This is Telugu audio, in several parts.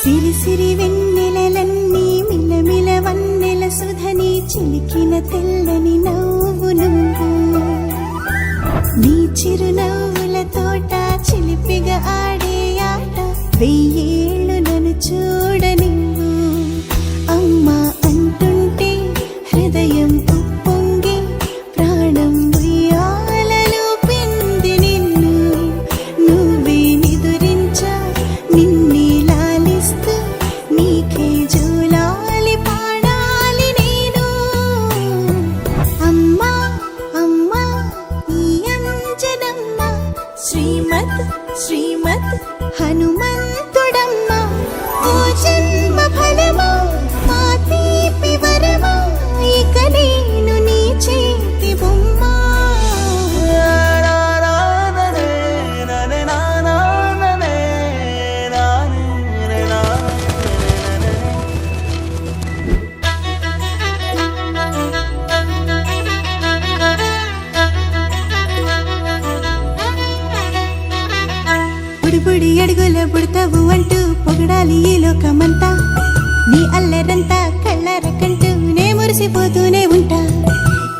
సిరి సిరి వెన్నెలలన్నీ మిలమిల వన్నెల సుధని చిలికిన తెల్లని నవ్వు నువ్వు నీ చిరునవ్వుల తోట చిలిపిగా ఆడే ఆట వెయ్యేళ్ళు నన్ను చూడనివ్వు అమ్మా అంటుంటే హృదయం ఉప్పొంగి ప్రాణం ఉయ్యాలలో పిండి నిన్ను నువ్వే నిదురించా నిన్నే లాలిస్తూ నీకే జూలాలి పాడాలి నేను అమ్మా అమ్మా ఈ అంజనమ్మ శ్రీమత్ శ్రీమత్ హనుమంతుడమ్మ ఓ జన్మ ఫలమా మా తీపి వరమా ఇక నేను నీ చేతి బొమ్మ బుడిబుడి అడుగుల బుడతావు అంటూ పొగడాలి ఈ లోకమంతా నీ అల్లరంతా కళ్ళరకంటూ నే మురిసిపోతూనే ఉంటా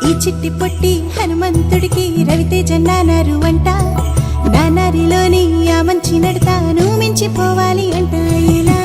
ఈ చిట్టి పొట్టి హనుమంతుడికి రవితేజ నానారు అంట నానారిలోని ఆ మంచి నడతా నువ్వు మించిపోవాలి అంట ఇలా